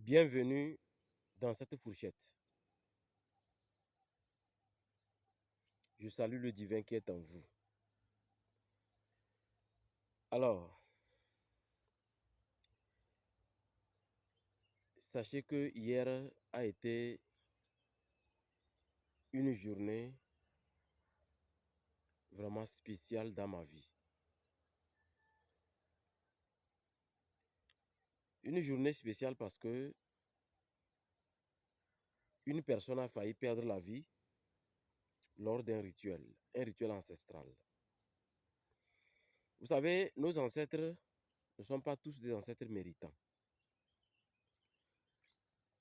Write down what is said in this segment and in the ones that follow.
Bienvenue dans cette fourchette. Je salue le divin qui est en vous. Alors, sachez que hier a été une journée vraiment spéciale dans ma vie. Une journée spéciale parce que une personne a failli perdre la vie lors d'un rituel, un rituel ancestral. Vous savez, nos ancêtres ne sont pas tous des ancêtres méritants.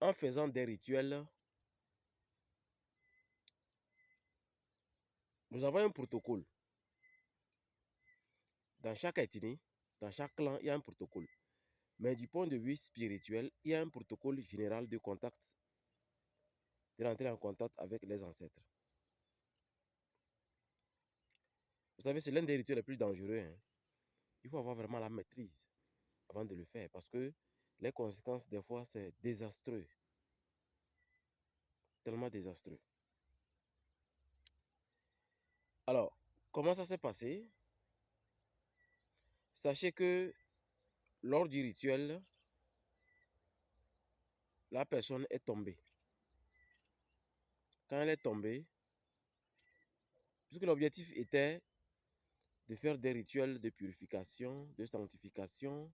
En faisant des rituels, nous avons un protocole. Dans chaque ethnie, dans chaque clan, il y a un protocole. Mais du point de vue spirituel, il y a un protocole général de contact, de rentrer en contact avec les ancêtres. Vous savez, c'est l'un des rituels les plus dangereux. Hein. Il faut avoir vraiment la maîtrise avant de le faire parce que les conséquences, des fois, c'est désastreux. Tellement désastreux. Alors, comment ça s'est passé? Sachez que lors du rituel, la personne est tombée. Quand elle est tombée, puisque l'objectif était de faire des rituels de purification, de sanctification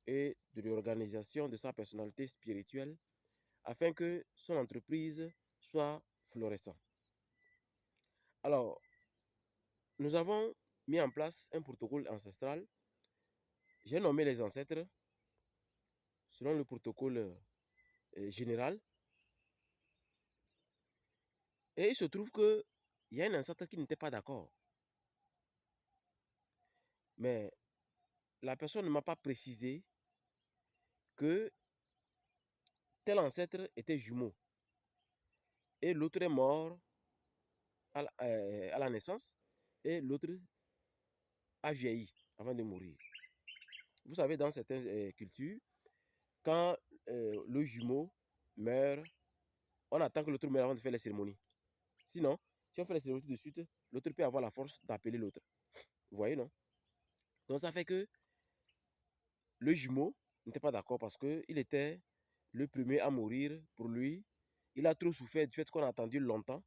et de l'organisation de sa personnalité spirituelle afin que son entreprise soit florissante. Alors, nous avons mis en place un protocole ancestral. J'ai nommé les ancêtres selon le protocole général. Et il se trouve qu'il y a un ancêtre qui n'était pas d'accord. Mais la personne ne m'a pas précisé que tel ancêtre était jumeau. Et l'autre est mort à la naissance. Et l'autre a vieilli avant de mourir. Vous savez, dans certaines cultures, quand le jumeau meurt, on attend que l'autre meure avant de faire les cérémonies. Sinon, si on fait les cérémonies tout de suite, l'autre peut avoir la force d'appeler l'autre. Vous voyez, non? Donc ça fait que le jumeau n'était pas d'accord parce qu'il était le premier à mourir pour lui. Il a trop souffert du fait qu'on a attendu longtemps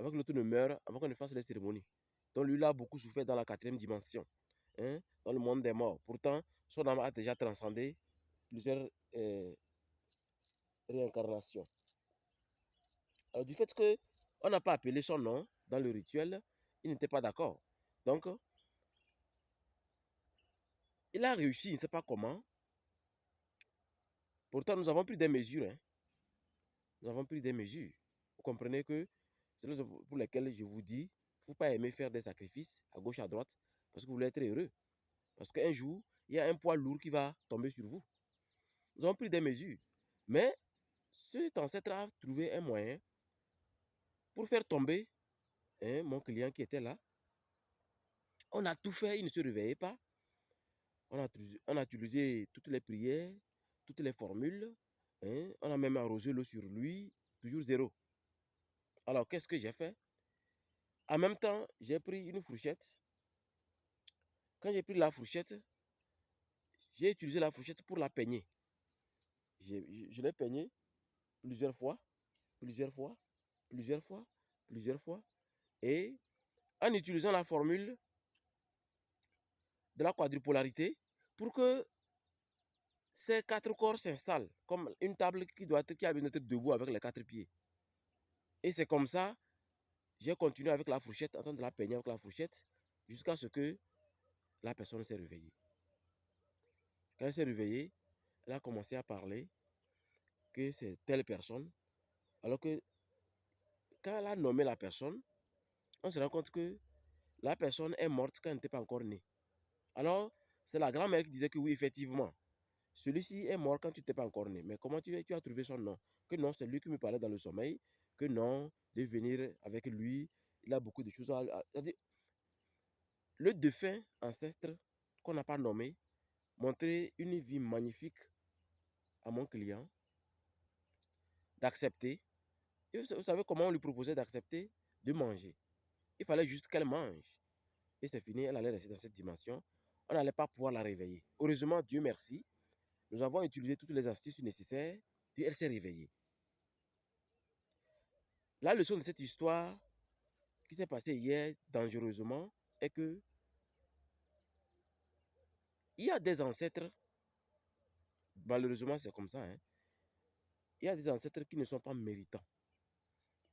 avant que l'autre ne meure, avant qu'on ne fasse les cérémonies. Donc lui, il a beaucoup souffert dans la quatrième dimension, hein, dans le monde des morts. Pourtant, son âme a déjà transcendé plusieurs réincarnations. Alors du fait qu'on n'a pas appelé son nom dans le rituel, il n'était pas d'accord. Donc, il a réussi, il ne sait pas comment. Pourtant, nous avons pris des mesures. Hein. Nous avons pris des mesures. Vous comprenez que c'est les raisons pour lesquelles je vous dis, il ne faut pas aimer faire des sacrifices à gauche, à droite, parce que vous voulez être heureux. Parce qu'un jour, il y a un poids lourd qui va tomber sur vous. Nous avons pris des mesures. Mais cet ancêtre a trouvé un moyen pour faire tomber mon client qui était là. On a tout fait, il ne se réveillait pas. On a utilisé toutes les prières, toutes les formules. Hein, on a même arrosé l'eau sur lui, toujours zéro. Alors, qu'est-ce que j'ai fait? En même temps, j'ai pris une fourchette. Quand j'ai pris la fourchette, j'ai utilisé la fourchette pour la peigner. Je l'ai peignée plusieurs fois, plusieurs fois, plusieurs fois, plusieurs fois. Et en utilisant la formule de la quadrupolarité pour que ces quatre corps s'installent comme une table qui a besoin d'être debout avec les quatre pieds. Et c'est comme ça, j'ai continué avec la fourchette, en train de la peigner avec la fourchette, jusqu'à ce que la personne s'est réveillée. Quand elle s'est réveillée, elle a commencé à parler que c'est telle personne. Alors que quand elle a nommé la personne, on se rend compte que la personne est morte quand elle n'était pas encore née. Alors, c'est la grand-mère qui disait que oui, effectivement, celui-ci est mort quand tu n'étais pas encore né. Mais comment tu as trouvé son nom? Que non, c'est lui qui me parlait dans le sommeil. Que non, de venir avec lui, il a beaucoup de choses à dire. Le défunt ancestre qu'on n'a pas nommé montrait une vie magnifique à mon client. d'accepter. Et vous savez comment on lui proposait d'accepter? De manger. Il fallait juste qu'elle mange. Et c'est fini, elle allait rester dans cette dimension. On n'allait pas pouvoir la réveiller. Heureusement, Dieu merci, nous avons utilisé toutes les astuces nécessaires et elle s'est réveillée. La leçon de cette histoire qui s'est passée hier dangereusement est que il y a des ancêtres, malheureusement c'est comme ça, hein, il y a des ancêtres qui ne sont pas méritants.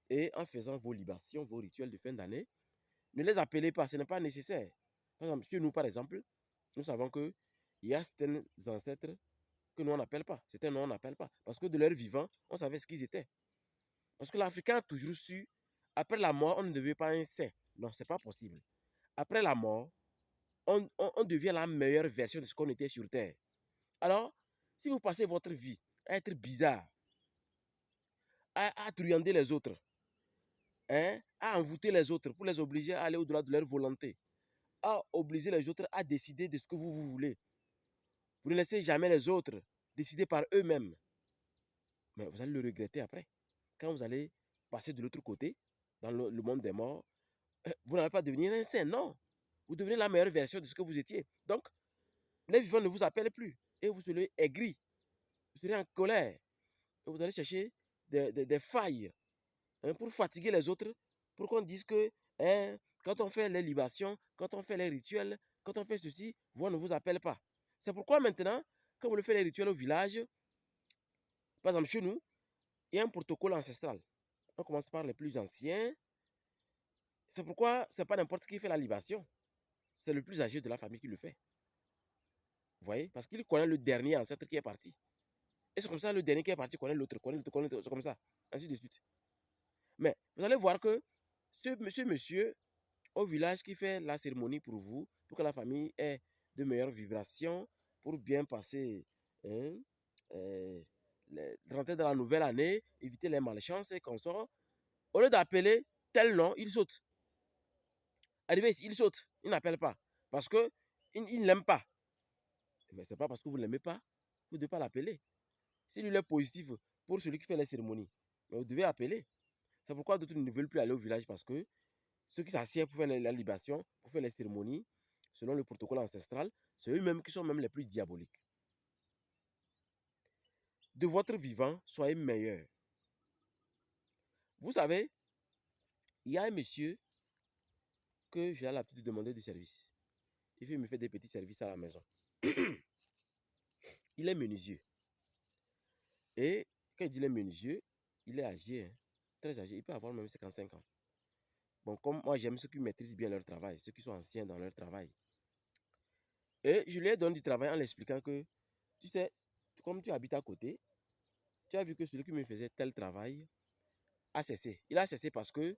Et en faisant vos libations, vos rituels de fin d'année, ne les appelez pas, ce n'est pas nécessaire. Par exemple, chez nous, par exemple, nous savons qu'il y a certains ancêtres que nous on n'appelle pas. Certains nous on n'appelle pas. Parce que de leur vivant, on savait ce qu'ils étaient. Parce que l'Africain a toujours su, après la mort, on ne devait pas un saint. Non, ce n'est pas possible. Après la mort, on devient la meilleure version de ce qu'on était sur Terre. Alors, si vous passez votre vie à être bizarre, à truander les autres, hein, à envoûter les autres pour les obliger à aller au-delà de leur volonté, à obliger les autres à décider de ce que vous voulez. Vous ne laissez jamais les autres décider par eux-mêmes. Mais vous allez le regretter après. Quand vous allez passer de l'autre côté, dans le monde des morts, vous n'allez pas devenir un saint, non. Vous devenez la meilleure version de ce que vous étiez. Donc, les vivants ne vous appellent plus. Et vous serez aigri. Vous serez en colère. Et vous allez chercher des failles, hein, pour fatiguer les autres, pour qu'on dise que, hein, quand on fait les libations, quand on fait les rituels, quand on fait ceci, on ne vous appelle pas. C'est pourquoi maintenant, quand vous faites les rituels au village, par exemple chez nous, il y a un protocole ancestral. On commence par les plus anciens. C'est pourquoi ce n'est pas n'importe qui fait la libation. C'est le plus âgé de la famille qui le fait. Vous voyez? Parce qu'il connaît le dernier ancêtre qui est parti. Et c'est comme ça, le dernier qui est parti connaît l'autre, connaît l'autre, connaît l'autre. C'est comme ça. Ainsi de suite. Mais vous allez voir que ce monsieur au village qui fait la cérémonie pour vous, pour que la famille ait de meilleures vibrations, pour bien passer, hein, rentrer dans la nouvelle année, éviter les malchances et consorts. Au lieu d'appeler tel nom, il saute. Arrivé ici, il saute. Il n'appelle pas. Parce qu'il ne l'aime pas. Mais ce n'est pas parce que vous ne l'aimez pas, vous ne devez pas l'appeler. S'il est positif pour celui qui fait les cérémonies, mais vous devez appeler. C'est pourquoi d'autres ne veulent plus aller au village parce que ceux qui s'assiedent pour faire la libation, pour faire les cérémonies, selon le protocole ancestral, c'est eux-mêmes qui sont même les plus diaboliques. De votre vivant, soyez meilleurs. Vous savez, il y a un monsieur que j'ai l'habitude de demander du service. Il me fait des petits services à la maison. Il est menuisier. Et quand il dit il est menuisier, il est âgé, hein, très âgé. Il peut avoir même 55 ans. Bon, comme moi, j'aime ceux qui maîtrisent bien leur travail, ceux qui sont anciens dans leur travail. Et je lui ai donné du travail en lui expliquant que, tu sais, comme tu habites à côté, tu as vu que celui qui me faisait tel travail a cessé. Il a cessé parce que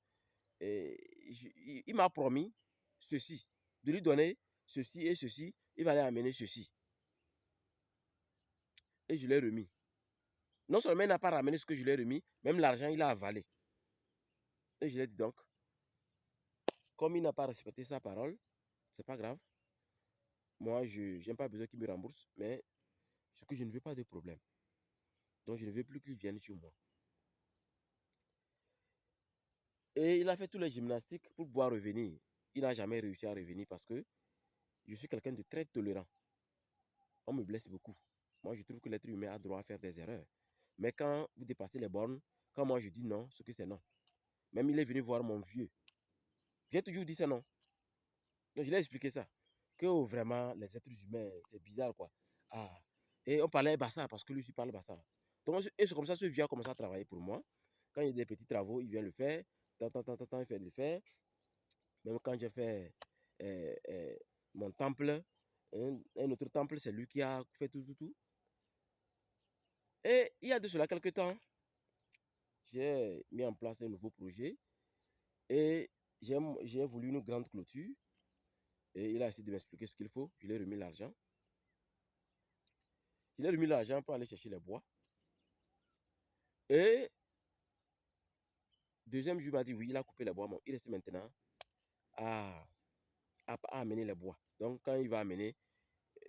il m'a promis ceci, de lui donner ceci et ceci, il va aller amener ceci. Et je l'ai remis. Non seulement il n'a pas ramené ce que je lui ai remis, même l'argent, il a avalé. Et je lui ai dit donc, comme il n'a pas respecté sa parole, c'est pas grave. Moi, je n'ai pas besoin qu'il me rembourse, mais ce que je ne veux pas de problème. Donc, je ne veux plus qu'il vienne chez moi. Et il a fait tous les gymnastiques pour pouvoir revenir. Il n'a jamais réussi à revenir parce que je suis quelqu'un de très tolérant. On me blesse beaucoup. Moi, je trouve que l'être humain a droit à faire des erreurs. Mais quand vous dépassez les bornes, quand moi je dis non, ce que c'est non. Même il est venu voir mon vieux. J'ai toujours dit c'est non. Donc, je lui ai expliqué ça. Que oh, vraiment, les êtres humains, c'est bizarre quoi. Ah. Et on parlait Bassa parce que lui, il parle Bassa. Donc, et c'est comme ça, ce vieux a commencé à travailler pour moi. Quand il y a des petits travaux, il vient le faire. Il fait le faire. Même quand j'ai fait mon temple, un autre temple, c'est lui qui a fait tout. Et il y a de cela quelques temps, j'ai mis en place un nouveau projet et j'ai voulu une grande clôture. Et il a essayé de m'expliquer ce qu'il faut. Je lui ai remis l'argent. Je lui ai remis l'argent pour aller chercher les bois. Et deuxième jour, il m'a dit oui, il a coupé les bois. Mais il reste maintenant à amener les bois. Donc, quand il va amener,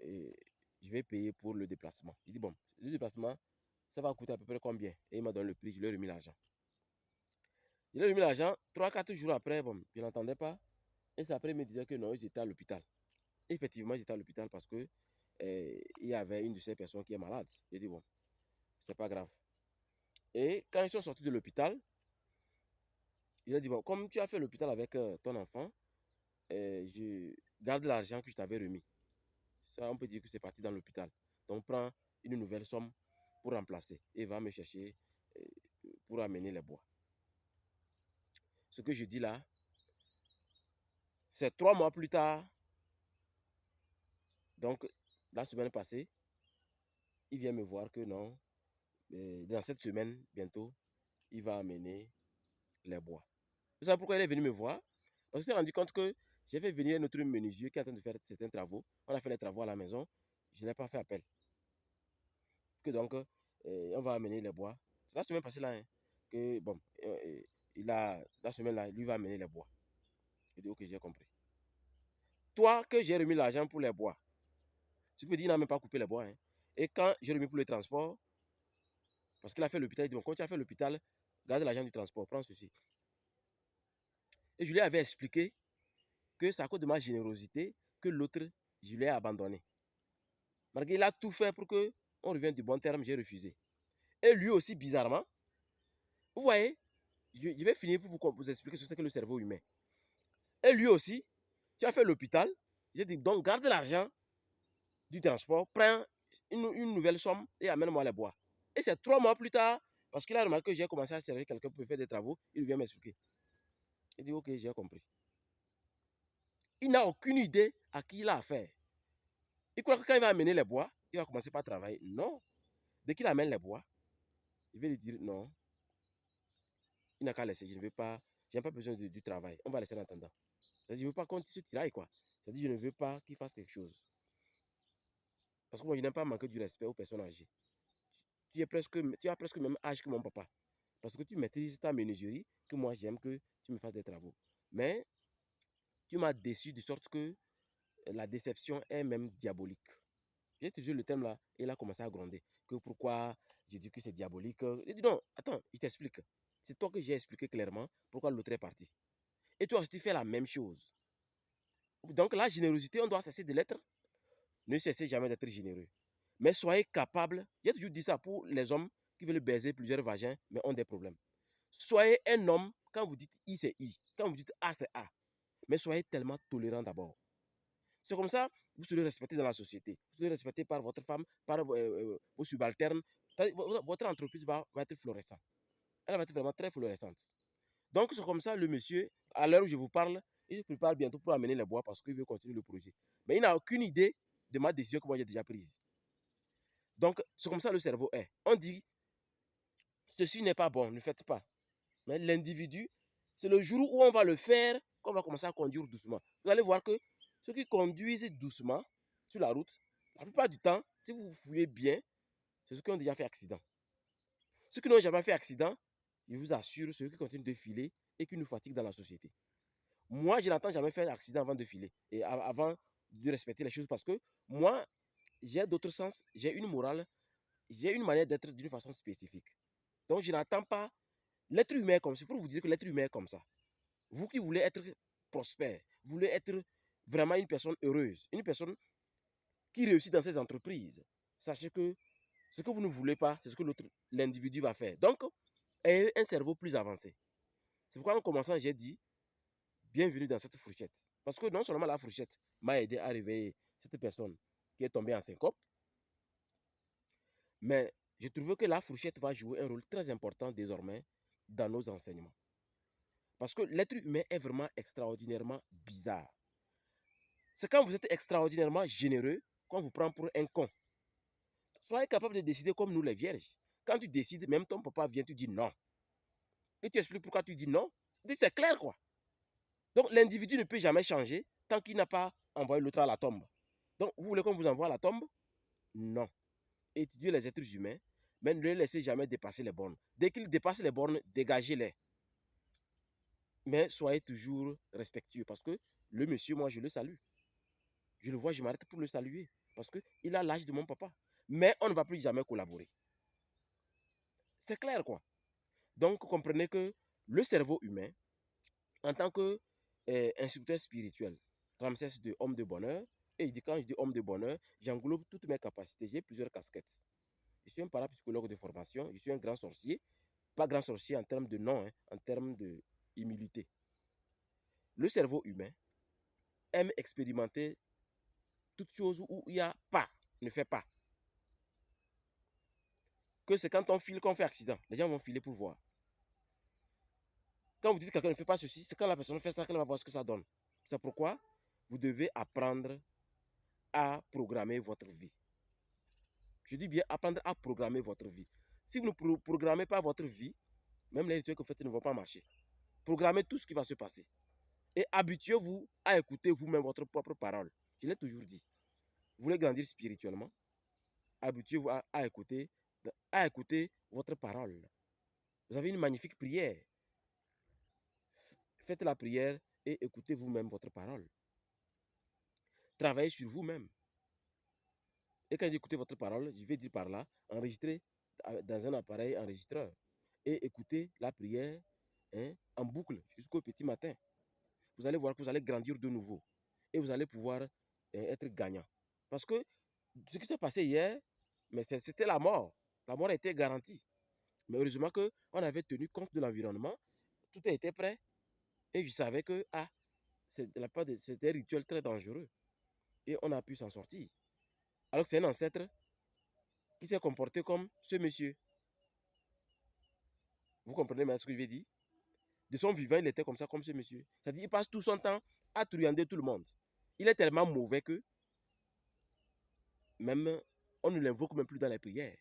je vais payer pour le déplacement. Il dit bon, le déplacement, ça va coûter à peu près combien? Et il m'a donné le prix, je lui ai remis l'argent. Je lui ai remis l'argent, 3-4 jours après, bon, je n'entendais pas. Et c'est après, il me disait que non, ils étaient à l'hôpital. Effectivement, ils étaient à l'hôpital parce que il y avait une de ces personnes qui est malade. J'ai dit, bon, c'est pas grave. Et quand ils sont sortis de l'hôpital, il a dit, bon, comme tu as fait l'hôpital avec ton enfant, je garde l'argent que je t'avais remis. Ça, on peut dire que c'est parti dans l'hôpital. Donc, prends une nouvelle somme pour remplacer et va me chercher pour amener les bois. Ce que je dis là, c'est 3 mois plus tard. Donc, la semaine passée, il vient me voir que non, dans cette semaine, bientôt, il va amener les bois. Vous savez pourquoi il est venu me voir? Parce qu'il s'est rendu compte que j'ai fait venir notre menuisier qui est en train de faire certains travaux. On a fait les travaux à la maison. Je n'ai pas fait appel. Que donc, on va amener les bois. C'est la semaine passée là, hein, que bon, la semaine là, lui va amener les bois. Je dis, ok, j'ai compris. Toi, que j'ai remis l'argent pour les bois, tu peux dire, il n'a même pas coupé les bois. Hein. Et quand j'ai remis pour le transport, parce qu'il a fait l'hôpital, il dit, bon, quand tu as fait l'hôpital, garde l'argent du transport, prends ceci. Et je lui avais expliqué que c'est à cause de ma générosité que l'autre, je l'ai abandonné. Malgré qu'il a tout fait pour qu'on revienne du bon terme, j'ai refusé. Et lui aussi, bizarrement, vous voyez, je vais finir pour vous expliquer ce que c'est que le cerveau humain. Et lui aussi, tu as fait l'hôpital, j'ai dit, donc garde l'argent du transport, prends une nouvelle somme et amène-moi les bois. Et c'est 3 mois plus tard, parce qu'il a remarqué que j'ai commencé à chercher quelqu'un pour faire des travaux, il vient m'expliquer. Il dit, ok, j'ai compris. Il n'a aucune idée à qui il a affaire. Il croit que quand il va amener les bois, il va commencer par travailler. Non. Dès qu'il amène les bois, il va lui dire non. Il n'a qu'à laisser. Je ne veux pas, je n'ai pas besoin du travail. On va laisser en attendant. C'est-à-dire, je ne veux pas qu'on se tiraille, quoi. C'est-à-dire, je ne veux pas qu'il fasse quelque chose. Parce que moi, je n'aime pas manquer du respect aux personnes âgées. Tu as presque le même âge que mon papa. Parce que tu maîtrises ta menuiserie, que moi, j'aime que tu me fasses des travaux. Mais tu m'as déçu de sorte que la déception est même diabolique. J'ai toujours le thème là, et il a commencé à gronder. Que pourquoi j'ai dit que c'est diabolique. Il dit non, attends, je t'explique. C'est toi que j'ai expliqué clairement pourquoi l'autre est parti. Et toi aussi, tu fais la même chose. Donc la générosité, on doit cesser de l'être. Ne cessez jamais d'être généreux. Mais soyez capable, j'ai toujours dit ça pour les hommes qui veulent baiser plusieurs vagins, mais ont des problèmes. Soyez un homme, quand vous dites I, c'est I. Quand vous dites A, c'est A. Mais soyez tellement tolérant d'abord. C'est comme ça, vous serez respecté dans la société. Vous serez respecté par votre femme, par vos subalternes. Votre entreprise va être florissante. Elle va être vraiment très florissante. Donc, c'est comme ça, le monsieur, à l'heure où je vous parle, il se prépare bientôt pour amener les bois parce qu'il veut continuer le projet. Mais il n'a aucune idée de ma décision que moi j'ai déjà prise. Donc, c'est comme ça le cerveau est. On dit, ceci n'est pas bon, ne faites pas. Mais l'individu, c'est le jour où on va le faire qu'on va commencer à conduire doucement. Vous allez voir que ceux qui conduisent doucement sur la route, la plupart du temps, si vous fouillez bien, c'est ceux qui ont déjà fait accident. Ceux qui n'ont jamais fait accident, je vous assure, ceux qui continuent de filer et qui nous fatiguent dans la société. Moi, je n'entends jamais faire accident avant de filer et avant de respecter les choses parce que moi, j'ai d'autres sens, j'ai une morale, j'ai une manière d'être d'une façon spécifique. Donc, je n'attends pas l'être humain comme ça. C'est pour vous dire que l'être humain est comme ça. Vous qui voulez être prospère, vous voulez être vraiment une personne heureuse, une personne qui réussit dans ses entreprises, sachez que ce que vous ne voulez pas, c'est ce que l'individu va faire. Donc, ayez un cerveau plus avancé. C'est pourquoi en commençant, j'ai dit, bienvenue dans cette fourchette. Parce que non seulement la fourchette m'a aidé à réveiller cette personne qui est tombée en syncope, mais je trouve que la fourchette va jouer un rôle très important désormais dans nos enseignements. Parce que l'être humain est vraiment extraordinairement bizarre. C'est quand vous êtes extraordinairement généreux qu'on vous prend pour un con. Soyez capable de décider comme nous les vierges. Quand tu décides, même ton papa vient, tu dis non. Et tu expliques pourquoi tu dis non. C'est clair quoi. Donc l'individu ne peut jamais changer tant qu'il n'a pas envoyé l'autre à la tombe. Donc vous voulez qu'on vous envoie à la tombe? Non. Étudiez les êtres humains, mais ne les laissez jamais dépasser les bornes. Dès qu'ils dépassent les bornes, dégagez-les. Mais soyez toujours respectueux parce que le monsieur, moi, je le salue. Je le vois, je m'arrête pour le saluer parce qu'il a l'âge de mon papa. Mais on ne va plus jamais collaborer. C'est clair, quoi. Donc, comprenez que le cerveau humain, en tant que instructeur spirituel, Ramsès II, homme de bonheur, et quand je dis homme de bonheur, j'englobe toutes mes capacités. J'ai plusieurs casquettes. Je suis un parapsychologue de formation, je suis un grand sorcier. Pas grand sorcier en termes de nom, hein, en termes d'humilité. Le cerveau humain aime expérimenter toute chose où il n'y a pas, ne fait pas. Que c'est quand on file qu'on fait accident. Les gens vont filer pour voir. Quand vous dites que quelqu'un ne fait pas ceci, c'est quand la personne fait ça qu'elle va voir ce que ça donne. C'est pourquoi vous devez apprendre à programmer votre vie. Je dis bien apprendre à programmer votre vie. Si vous ne programmez pas votre vie, même les rituels que vous faites ne vont pas marcher. Programmez tout ce qui va se passer. Et habituez-vous à écouter vous-même votre propre parole. Je l'ai toujours dit. Vous voulez grandir spirituellement, habituez-vous à écouter votre parole. Vous avez une magnifique prière. Faites la prière et écoutez vous-même votre parole. Travaillez sur vous-même. Et quand j'écoute votre parole, je vais dire par là, enregistrez dans un appareil enregistreur et écoutez la prière en boucle jusqu'au petit matin. Vous allez voir que vous allez grandir de nouveau et vous allez pouvoir être gagnant. Parce que ce qui s'est passé hier, mais c'était la mort. La mort était garantie. Mais heureusement qu'on avait tenu compte de l'environnement, tout était prêt et je savais que c'était un rituel très dangereux et on a pu s'en sortir. Alors que c'est un ancêtre qui s'est comporté comme ce monsieur. Vous comprenez maintenant ce que je veux dire? De son vivant, il était comme ça, comme ce monsieur. C'est-à-dire qu'il passe tout son temps à truander tout le monde. Il est tellement mauvais que même on ne l'invoque même plus dans les prières.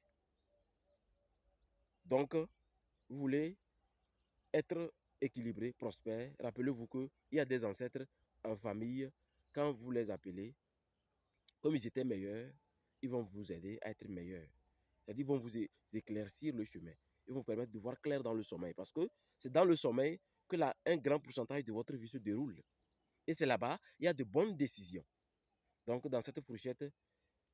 Donc, vous voulez être équilibré, prospère. Rappelez-vous qu'il y a des ancêtres en famille. Quand vous les appelez, comme ils étaient meilleurs, ils vont vous aider à être meilleurs. C'est-à-dire qu'ils vont vous éclaircir le chemin. Ils vont vous permettre de voir clair dans le sommeil. Parce que c'est dans le sommeil que un grand pourcentage de votre vie se déroule. Et c'est là-bas, il y a de bonnes décisions. Donc, dans cette fourchette,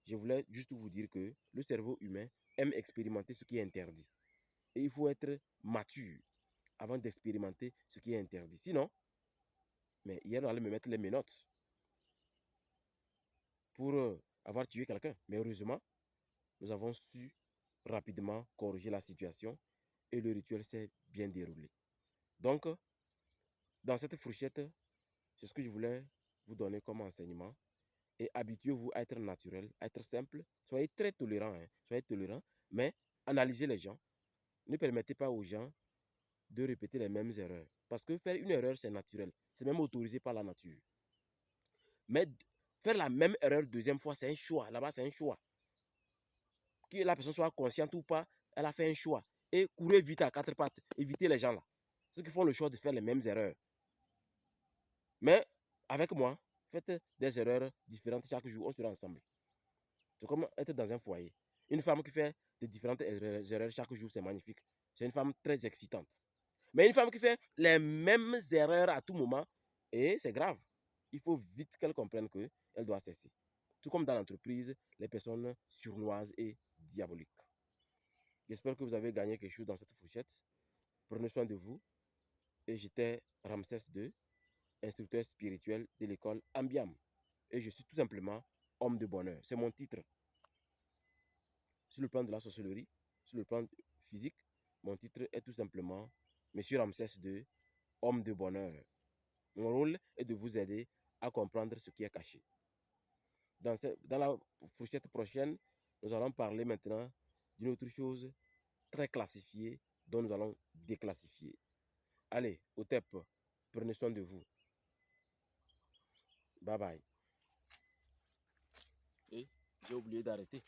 je voulais juste vous dire que le cerveau humain aime expérimenter ce qui est interdit. Et il faut être mature avant d'expérimenter ce qui est interdit. Sinon, mais hier, on allait me mettre les menottes pour avoir tué quelqu'un. Mais heureusement, nous avons su rapidement corriger la situation et le rituel s'est bien déroulé. Donc, dans cette fourchette, c'est ce que je voulais vous donner comme enseignement. Et habituez-vous à être naturel, à être simple. Soyez très tolérant, soyez tolérant, mais analysez les gens. Ne permettez pas aux gens de répéter les mêmes erreurs. Parce que faire une erreur, c'est naturel. C'est même autorisé par la nature. Mais faire la même erreur deuxième fois, c'est un choix. Là-bas, c'est un choix. Que la personne soit consciente ou pas, elle a fait un choix. Et courez vite à quatre pattes. Évitez les gens là. Ceux qui font le choix de faire les mêmes erreurs. Mais avec moi, faites des erreurs différentes chaque jour. On sera ensemble. C'est comme être dans un foyer. Une femme qui fait de différentes erreurs chaque jour, c'est magnifique. C'est une femme très excitante. Mais une femme qui fait les mêmes erreurs à tout moment, et c'est grave. Il faut vite qu'elle comprenne qu'elle doit cesser. Tout comme dans l'entreprise, les personnes surnoises et diaboliques. J'espère que vous avez gagné quelque chose dans cette fourchette. Prenez soin de vous. Et j'étais Ramsès II, instructeur spirituel de l'école Ambiam. Et je suis tout simplement homme de bonheur. C'est mon titre. Sur le plan de la sorcellerie, sur le plan physique, mon titre est tout simplement Monsieur Ramsès II, homme de bonheur. Mon rôle est de vous aider à comprendre ce qui est caché. Dans la fourchette prochaine, nous allons parler maintenant d'une autre chose très classifiée dont nous allons déclassifier. Allez, au TEP, prenez soin de vous. Bye bye. Et j'ai oublié d'arrêter.